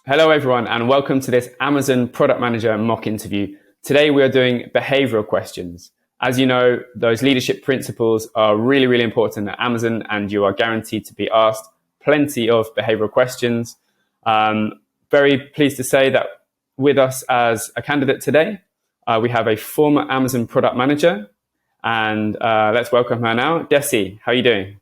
Hello everyone and welcome to this Amazon Product Manager mock interview. Today we are doing behavioral questions. As you know, those leadership principles are really important at Amazon and you are guaranteed to be asked plenty of behavioral questions. Very pleased to say that with us as a candidate today, we have a former Amazon Product Manager and let's welcome her now. Desi, how are you doing?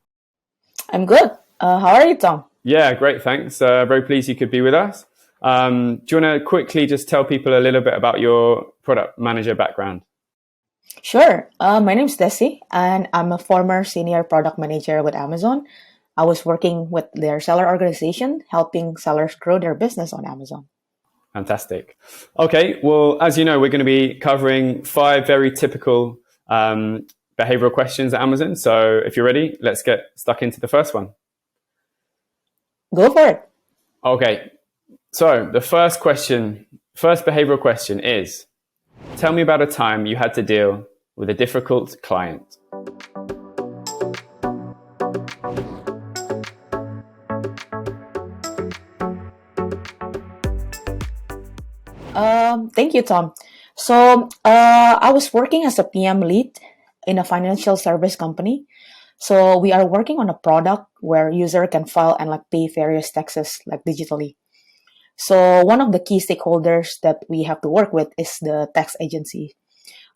I'm good. How are you, Tom? Yeah, great, thanks. Very pleased you could be with us. Do you want to quickly just tell people a little bit about your product manager background? Sure. My name is Desi, and I'm a former senior product manager with Amazon. I was working with their seller organization, helping sellers grow their business on Amazon. Fantastic. Okay, well, as you know, we're going to be covering 5 very typical behavioral questions at Amazon. So if you're ready, let's get stuck into the first one. Go for it. Okay, so the first behavioral question is, tell me about a time you had to deal with a difficult client. Thank you, Tom. So I was working as a PM lead in a financial service company. So we are working on a product where user can file and pay various taxes digitally. So one of the key stakeholders that we have to work with is the tax agency,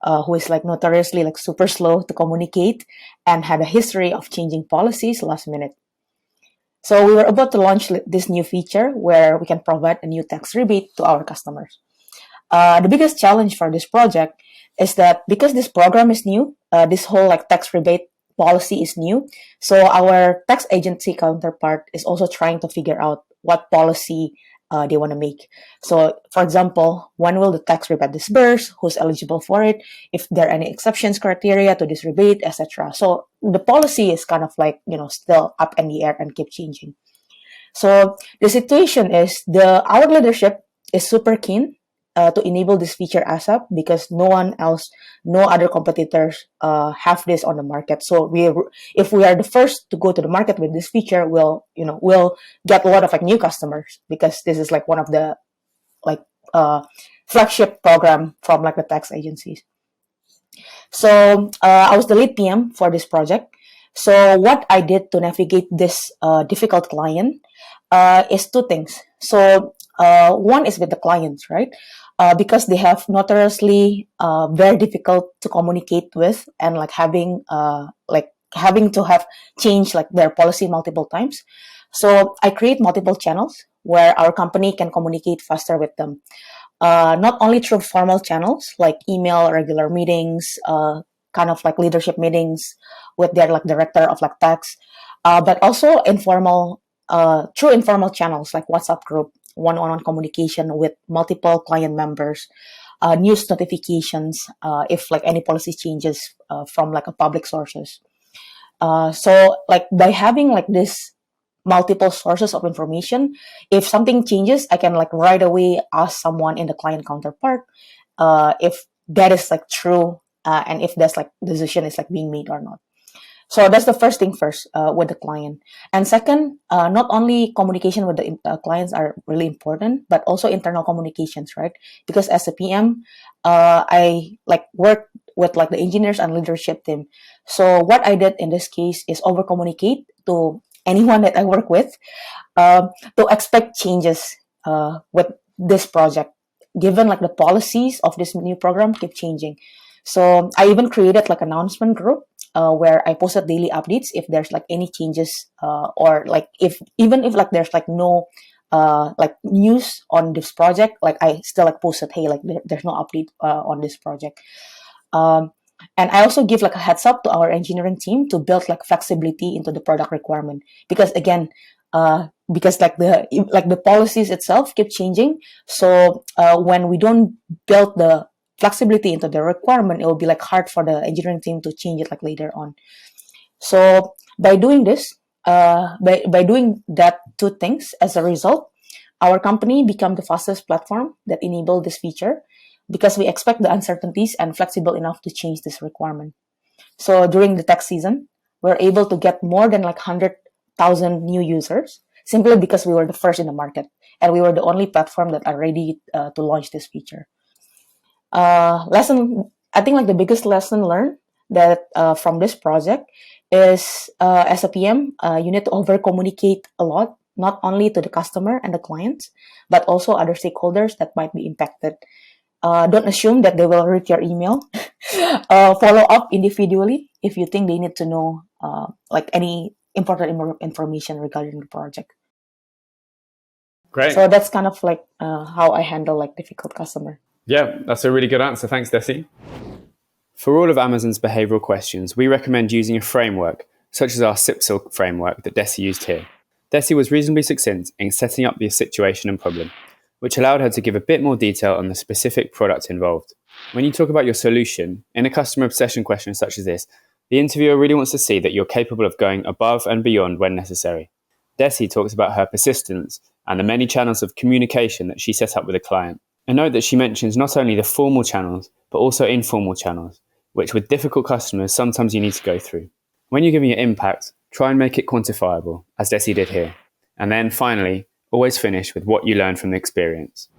who is notoriously super slow to communicate and had a history of changing policies last minute. So we were about to launch this new feature where we can provide a new tax rebate to our customers. The biggest challenge for this project is that because this program is new, this whole tax rebate policy is new. So our tax agency counterpart is also trying to figure out what policy they want to make. So, for example, when will the tax rebate disburse? Who's eligible for it? If there are any exceptions criteria to this rebate, etc. So the policy is kind of still up in the air and keep changing. So the situation is our leadership is super keen to enable this feature ASAP because no other competitors have this on the market. So if we are the first to go to the market with this feature, we'll get a lot of new customers because this is one of the flagship program from the tax agencies. So I was the lead PM for this project. So what I did to navigate this difficult client is 2 things. So one is with the clients, right? Because they have notoriously very difficult to communicate with and having to have changed their policy multiple times. So I create multiple channels where our company can communicate faster with them. Not only through formal channels like email, regular meetings, kind of leadership meetings with their director of tax, but also through informal channels like WhatsApp group, one-on-one communication with multiple client members, news notifications if any policy changes from a public sources. So by having this multiple sources of information, if something changes, I can right away ask someone in the client counterpart if that is true and if that's decision is being made or not. So that's the first thing first with the client. And second, not only communication with the clients are really important, but also internal communications, right? Because as a PM, I work with the engineers and leadership team. So what I did in this case is over communicate to anyone that I work with to expect changes with this project, given the policies of this new program keep changing. So I even created announcement group where I posted daily updates if there's any changes or if there's no news on this project, I still posted, hey, there's no update on this project. And I also give a heads up to our engineering team to build flexibility into the product requirement because again, because the policies itself keep changing. So when we don't build the flexibility into the requirement, it will be hard for the engineering team to change it later on. So by doing this, by doing that 2 things, as a result, our company become the fastest platform that enable this feature because we expect the uncertainties and flexible enough to change this requirement. So during the tax season, we're able to get more than 100,000 new users simply because we were the first in the market and we were the only platform that are ready to launch this feature. Lesson, I think like the biggest lesson learned that from this project is as a PM, you need to over communicate a lot, not only to the customer and the clients, but also other stakeholders that might be impacted. Don't assume that they will read your email. Follow up individually if you think they need to know like any important information regarding the project. Great. So that's kind of like how I handle like difficult customer. Yeah, that's a really good answer. Thanks, Desi. For all of Amazon's behavioral questions, we recommend using a framework, such as our SIPSIL framework that Desi used here. Desi was reasonably succinct in setting up the situation and problem, which allowed her to give a bit more detail on the specific product involved. When you talk about your solution, in a customer obsession question such as this, the interviewer really wants to see that you're capable of going above and beyond when necessary. Desi talks about her persistence and the many channels of communication that she set up with a client. And note that she mentions not only the formal channels, but also informal channels, which with difficult customers, sometimes you need to go through. When you're giving your impact, try and make it quantifiable, as Desi did here. And then finally, always finish with what you learned from the experience.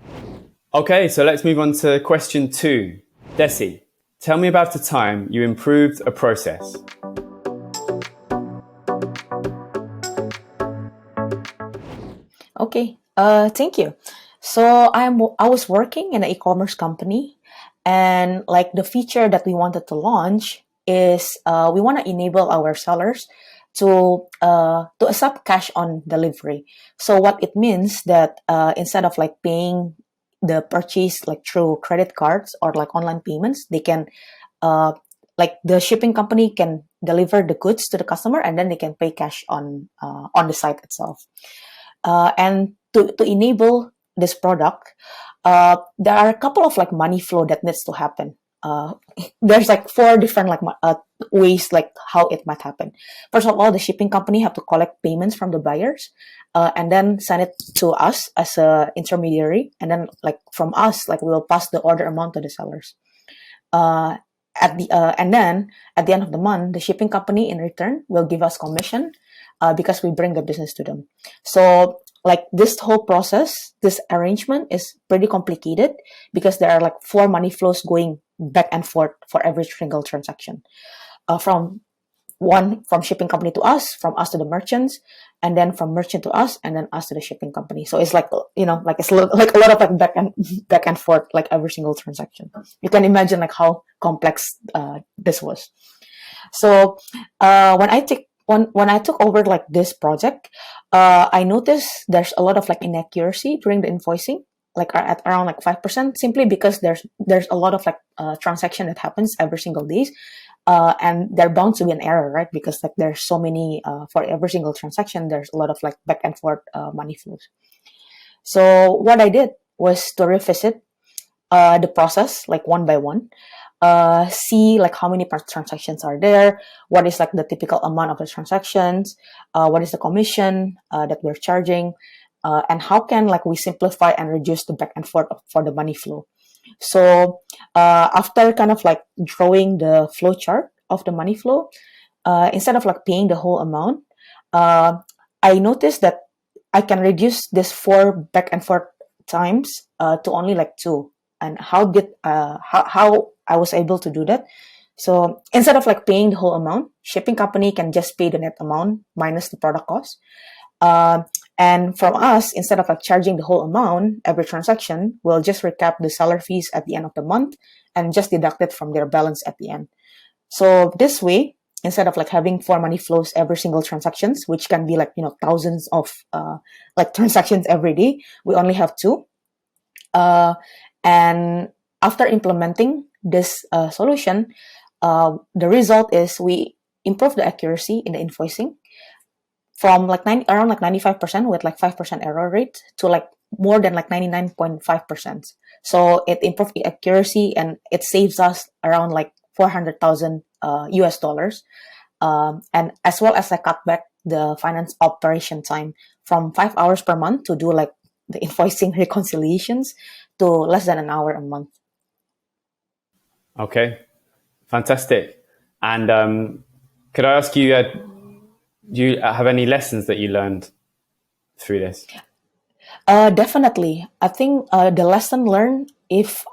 Okay, so let's move on to question 2. Desi, tell me about a time you improved a process. Okay, thank you. So I was working in an e-commerce company, and like the feature that we wanted to launch is we want to enable our sellers to accept cash on delivery. So what it means that instead of like paying the purchase like through credit cards or like online payments, they can like the shipping company can deliver the goods to the customer and then they can pay cash on the site itself. And to enable this product, there are a couple of like money flow that needs to happen. There's like 4 different like ways like how it might happen. First of all, the shipping company have to collect payments from the buyers, and then send it to us as a intermediary, and then like from us like we'll pass the order amount to the sellers. And then at the end of the month, the shipping company in return will give us commission because we bring the business to them. So like this whole process, this arrangement is pretty complicated because there are like 4 money flows going back and forth for every single transaction. From shipping company to us, from us to the merchants, and then from merchant to us, and then us to the shipping company. So it's like, you know, like it's like a lot of like back and forth, like every single transaction. You can imagine like how complex this was. So when I took over like this project, I noticed there's a lot of like inaccuracy during the invoicing, like at around like 5%, simply because there's a lot of like transaction that happens every single day. And there bound to be an error, right? Because like there's so many for every single transaction, there's a lot of like back and forth money flows. So what I did was to revisit the process like one by one, see like how many transactions are there, what is like the typical amount of the transactions, what is the commission that we're charging, and how can like we simplify and reduce the back and forth for the money flow. So after kind of like drawing the flow chart of the money flow, instead of like paying the whole amount, I noticed that I can reduce this 4 back and forth times to only like 2. And how I was able to do that? So instead of like paying the whole amount, shipping company can just pay the net amount minus the product cost. And from us, instead of like charging the whole amount every transaction, we'll just recap the seller fees at the end of the month and just deduct it from their balance at the end. So this way, instead of like having 4 money flows every single transactions, which can be like, you know, thousands of like transactions every day, we only have 2. And after implementing this solution, the result is we improve the accuracy in the invoicing from like around like 95% with like 5% error rate to like more than like 99.5%. So it improved the accuracy and it saves us around like 400,000 US dollars. And as well as I cut back the finance operation time from 5 hours per month to do like the invoicing reconciliations to less than an hour a month. Okay, fantastic. And could I ask you, do you have any lessons that you learned through this? Definitely. I think the lesson learned, if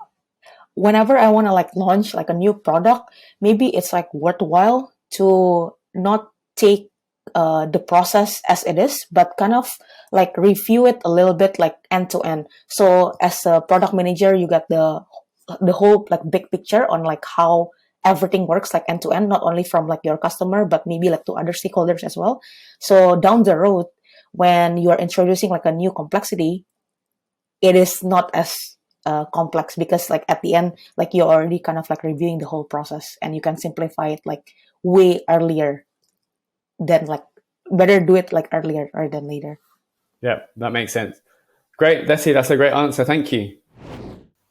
whenever I want to like launch like a new product, maybe it's like worthwhile to not take the process as it is, but kind of like review it a little bit like end to end. So as a product manager, you get the whole like big picture on like how everything works like end to end, not only from like your customer, but maybe like to other stakeholders as well. So down the road, when you are introducing like a new complexity, it is not as complex, because like at the end, like you're already kind of like reviewing the whole process, and you can simplify it like way earlier than like, better do it like earlier rather than later. Yeah, that makes sense. Great, Desi, that's a great answer. Thank you.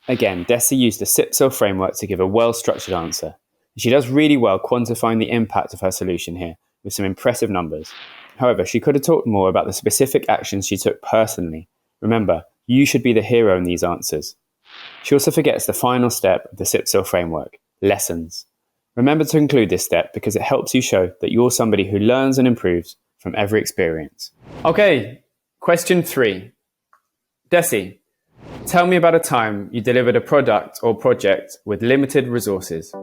Again, Desi used the SIPSEL framework to give a well-structured answer. She does really well quantifying the impact of her solution here with some impressive numbers. However, she could have talked more about the specific actions she took personally. Remember, you should be the hero in these answers. She also forgets the final step of the SIPSEL framework, lessons. Remember to include this step because it helps you show that you're somebody who learns and improves from every experience. Okay, question 3. Desi, tell me about a time you delivered a product or project with limited resources.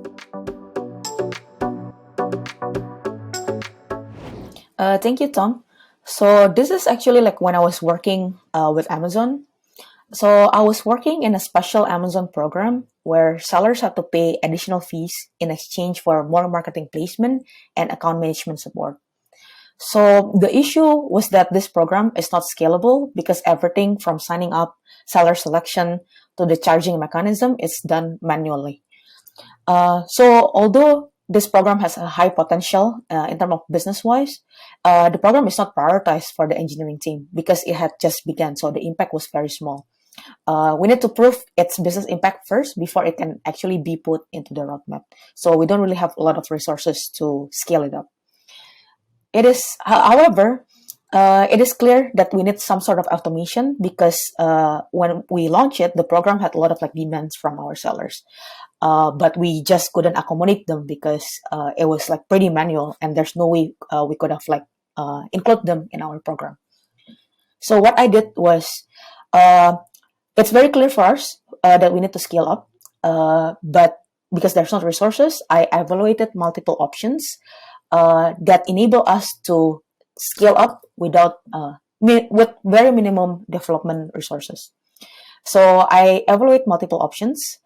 Thank you, Tom. So this is actually like when I was working with Amazon. So I was working in a special Amazon program where sellers had to pay additional fees in exchange for more marketing placement and account management support. So the issue was that this program is not scalable because everything from signing up, seller selection, to the charging mechanism is done manually. So although this program has a high potential in terms of business-wise, the program is not prioritized for the engineering team because it had just begun, so the impact was very small. We need to prove its business impact first before it can actually be put into the roadmap. So we don't really have a lot of resources to scale it up. It is, however, it is clear that we need some sort of automation because when we launched it, the program had a lot of like demands from our sellers. But we just couldn't accommodate them because it was like pretty manual, and there's no way we could have like include them in our program. So what I did was, it's very clear for us that we need to scale up, but because there's not resources, I evaluated multiple options that enable us to scale up without with very minimum development resources. So I evaluate multiple options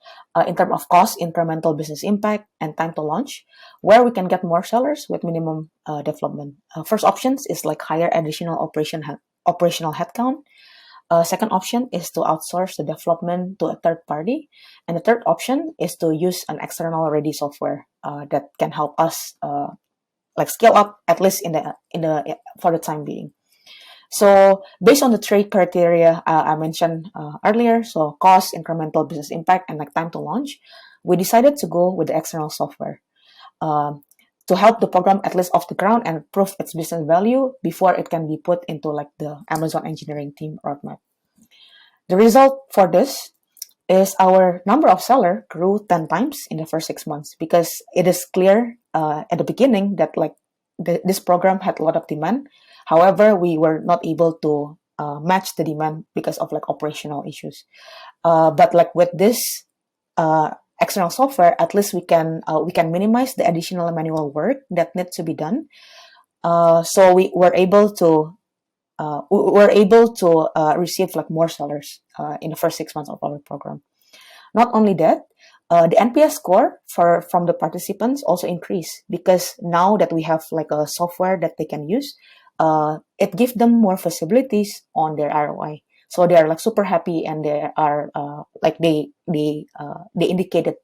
in terms of cost, incremental business impact, and time to launch, where we can get more sellers with minimum development. First options is like hire additional operational headcount. Second option is to outsource the development to a third party, and the third option is to use an external ready software that can help us like scale up at least in the for the time being. So based on the three criteria I mentioned earlier, so cost, incremental business impact, and like time to launch, we decided to go with the external software to help the program at least off the ground and prove its business value before it can be put into like the Amazon engineering team roadmap. The result for this is our number of seller grew 10 times in the first 6 months, because it is clear at the beginning that like this program had a lot of demand. However, we were not able to match the demand because of like operational issues. But like with this external software, at least we can minimize the additional manual work that needs to be done. So we were able to receive like more sellers in the first 6 months of our program. Not only that, the NPS score from the participants also increased, because now that we have like a software that they can use, it gives them more visibilities on their ROI. So they are like super happy, and they are like they indicated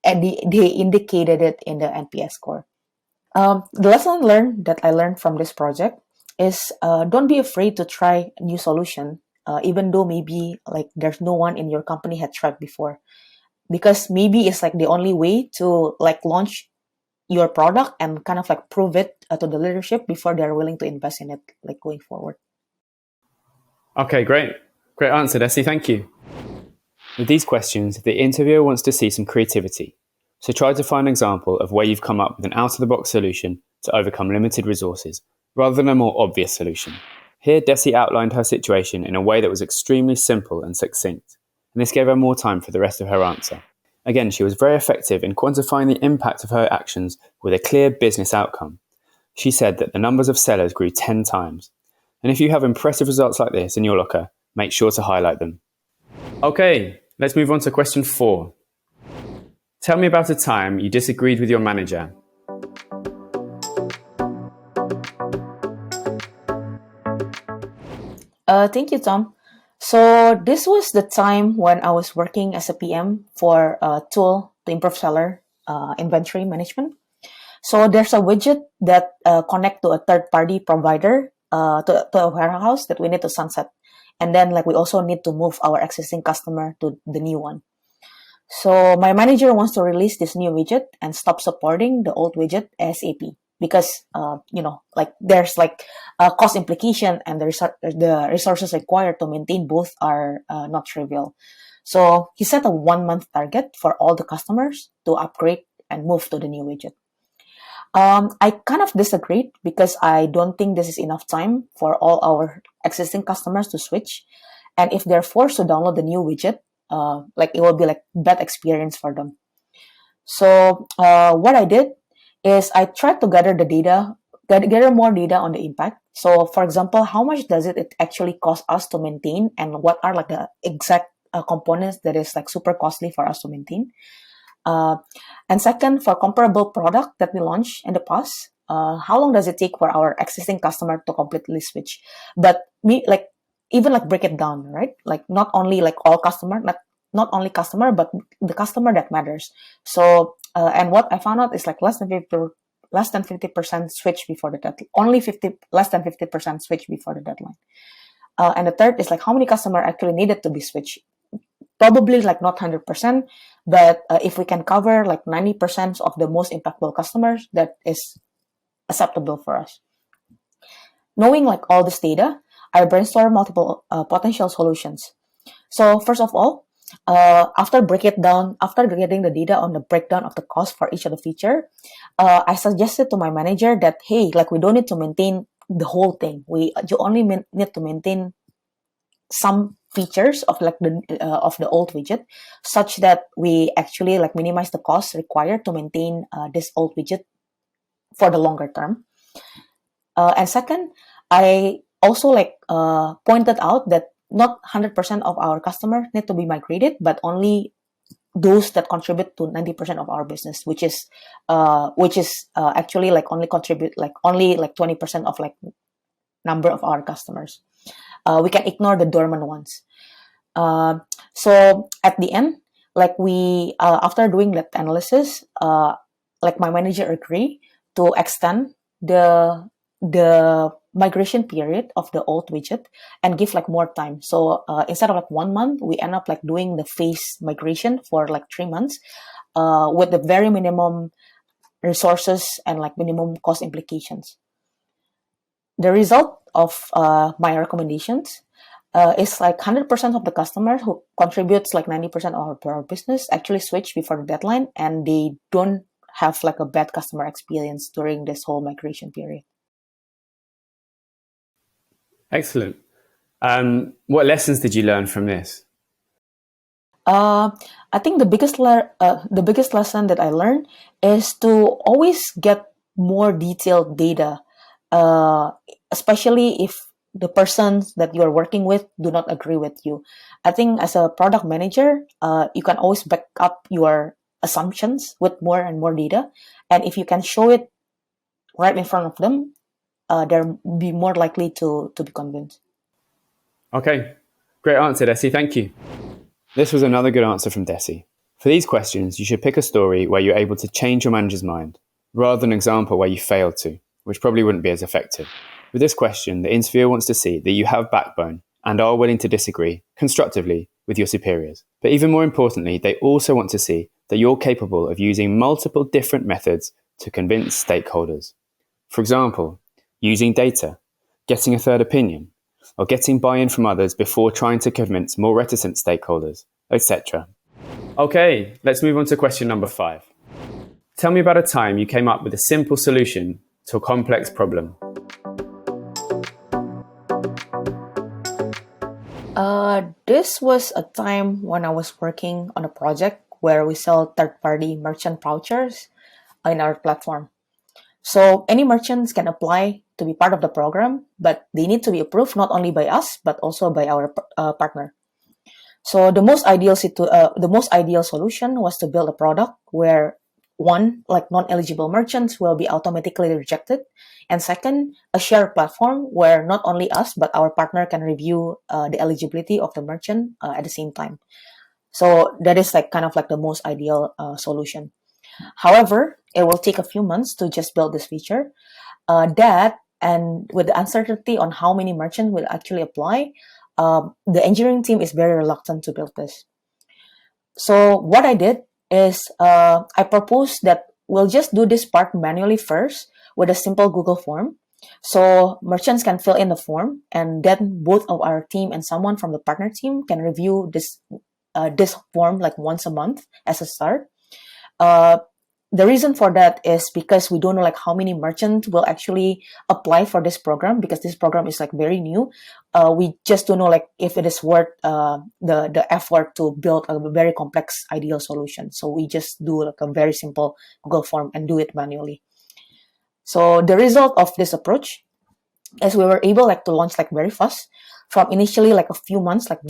it in the NPS score. The lesson learned that I learned from this project is don't be afraid to try a new solution, even though maybe like there's no one in your company had tried before, because maybe it's like the only way to like launch your product and kind of like prove it to the leadership before they're willing to invest in it like going forward. Okay, great. Great answer, Desi. Thank you. With these questions, the interviewer wants to see some creativity. So try to find an example of where you've come up with an out-of-the-box solution to overcome limited resources, rather than a more obvious solution. Here, Desi outlined her situation in a way that was extremely simple and succinct, and this gave her more time for the rest of her answer. Again, she was very effective in quantifying the impact of her actions with a clear business outcome. She said that the numbers of sellers grew 10 times. And if you have impressive results like this in your locker, make sure to highlight them. Okay, let's move on to question 4. Tell me about a time you disagreed with your manager. Thank you, Tom. So this was the time when I was working as a PM for a tool to improve seller inventory management. So there's a widget that connect to a third-party provider to a warehouse that we need to sunset. And then we also need to move our existing customer to the new one. So my manager wants to release this new widget and stop supporting the old widget ASAP because there's a cost implication and the resources required to maintain both are not trivial. So he set a 1-month target for all the customers to upgrade and move to the new widget. I kind of disagreed because I don't think this is enough time for all our existing customers to switch. And if they're forced to download the new widget, it will be bad experience for them. So what I did is I tried to gather more data on the impact. So for example, how much does it actually cost us to maintain, and what are the exact components that is super costly for us to maintain. And second, for comparable product that we launched in the past, how long does it take for our existing customer to completely switch? But even break it down, right? Not only all customer, not only customer, but the customer that matters. So and what I found out is less than 50% switch before the deadline. Less than 50% switch before the deadline. And the third is how many customer actually needed to be switched. Probably not 100%, but if we can cover 90% of the most impactful customers, that is acceptable for us. Knowing all this data, I brainstorm multiple potential solutions. So first of all, after getting the data on the breakdown of the cost for each of the feature, I suggested to my manager that, hey, we don't need to maintain the whole thing. You only need to maintain some features of the old widget, such that we actually minimize the cost required to maintain this old widget for the longer term. And second, I also pointed out that not 100% of our customers need to be migrated, but only those that contribute to 90% of our business, which is actually only contribute only 20% of number of our customers. We can ignore the dormant ones. So at the end, we after doing that analysis, my manager agreed to extend the migration period of the old widget and give more time. So instead of 1 month, we end up doing the phase migration for 3 months, with the very minimum resources and minimum cost implications. The result of my recommendations is 100% of the customers who contributes 90% of our business actually switch before the deadline, and they don't have a bad customer experience during this whole migration period. Excellent. What lessons did you learn from this? I think the biggest lesson that I learned is to always get more detailed data, especially if the persons that you are working with do not agree with you. I think as a product manager, you can always back up your assumptions with more and more data. And if you can show it right in front of them, they'll be more likely to be convinced. Okay, great answer, Desi. Thank you. This was another good answer from Desi. For these questions, you should pick a story where you're able to change your manager's mind, rather than an example where you failed to, which probably wouldn't be as effective. With this question, the interviewer wants to see that you have backbone and are willing to disagree constructively with your superiors. But even more importantly, they also want to see that you're capable of using multiple different methods to convince stakeholders. For example, using data, getting a third opinion, or getting buy-in from others before trying to convince more reticent stakeholders, etc. Okay, let's move on to question number 5. Tell me about a time you came up with a simple solution to a complex problem. This was a time when I was working on a project where we sell third-party merchant vouchers in our platform. So any merchants can apply to be part of the program, but they need to be approved not only by us but also by our partner. So the most ideal solution was to build a product where one, like non-eligible merchants will be automatically rejected, and second, a shared platform where not only us but our partner can review the eligibility of the merchant at the same time. So that is like kind of like the most ideal solution. However, it will take a few months to just build this feature. That and with the uncertainty on how many merchants will actually apply, the engineering team is very reluctant to build this. So what I did is I proposed that we'll just do this part manually first with a simple Google form. So merchants can fill in the form, and then both of our team and someone from the partner team can review this form like once a month as a start. The reason for that is because we don't know like how many merchants will actually apply for this program, because this program is like very new. We just don't know like if it is worth the effort to build a very complex ideal solution. So we just do like a very simple Google form and do it manually. So the result of this approach is we were able like to launch like very fast, from initially like a few months, like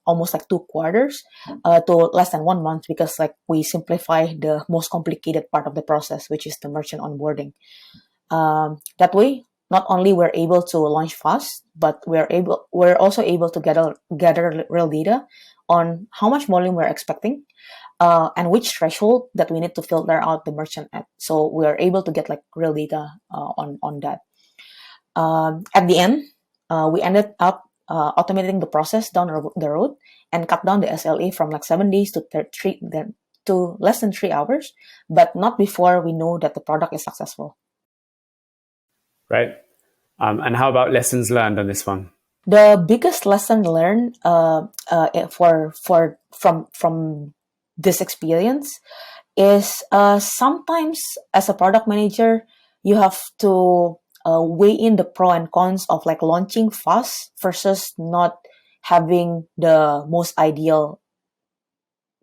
almost like 2 quarters, to less than 1 month, because like we simplify the most complicated part of the process, which is the merchant onboarding. That way, not only we're able to launch fast, but we're also able to gather real data on how much volume we're expecting, and which threshold that we need to filter out the merchant at. So we are able to get like real data on that. At the end, we ended up automating the process down the road and cut down the SLA from like 7 days to less than 3 hours, but not before we know that the product is successful. Right. And how about lessons learned on this one? The biggest lesson learned from this experience is sometimes as a product manager, you have to weigh in the pro and cons of like launching fast versus not having the most ideal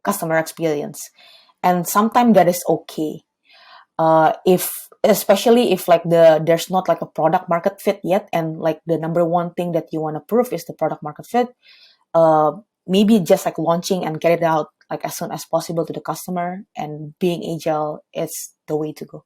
customer experience. And sometimes that is okay. Especially if like there's not like a product market fit yet, and like the number one thing that you want to prove is the product market fit, maybe just like launching and get it out like as soon as possible to the customer, and being agile is the way to go.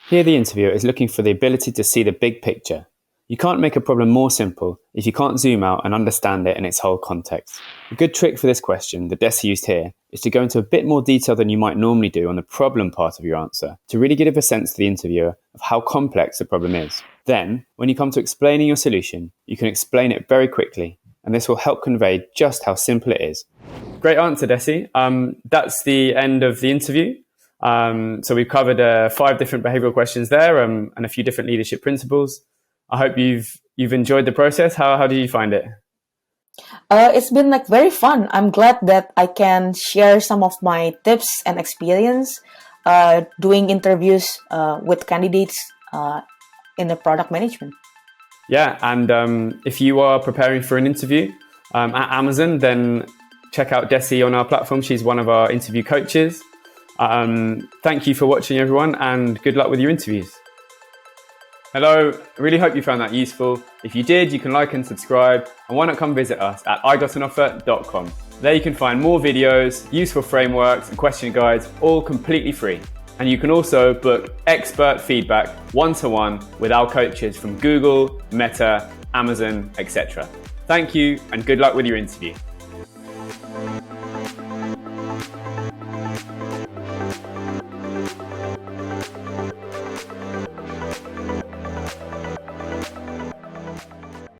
Here the interviewer is looking for the ability to see the big picture. You can't make a problem more simple if you can't zoom out and understand it in its whole context. A good trick for this question that Desi used here is to go into a bit more detail than you might normally do on the problem part of your answer, to really give a sense to the interviewer of how complex the problem is. Then, when you come to explaining your solution, you can explain it very quickly, and this will help convey just how simple it is. Great answer, Desi. That's the end of the interview. So we've covered 5 different behavioral questions there, and a few different leadership principles. I hope you've enjoyed the process. How do you find it? It's been like very fun. I'm glad that I can share some of my tips and experience doing interviews with candidates in the product management. Yeah, and if you are preparing for an interview at Amazon, then check out Desi on our platform. She's one of our interview coaches. Thank you for watching, everyone, and good luck with your interviews. Hello, I really hope you found that useful. If you did, you can like and subscribe, and why not come visit us at IGotAnOffer.com. There you can find more videos, useful frameworks and question guides, all completely free. And you can also book expert feedback one-to-one with our coaches from Google, Meta, Amazon, etc. Thank you, and good luck with your interview.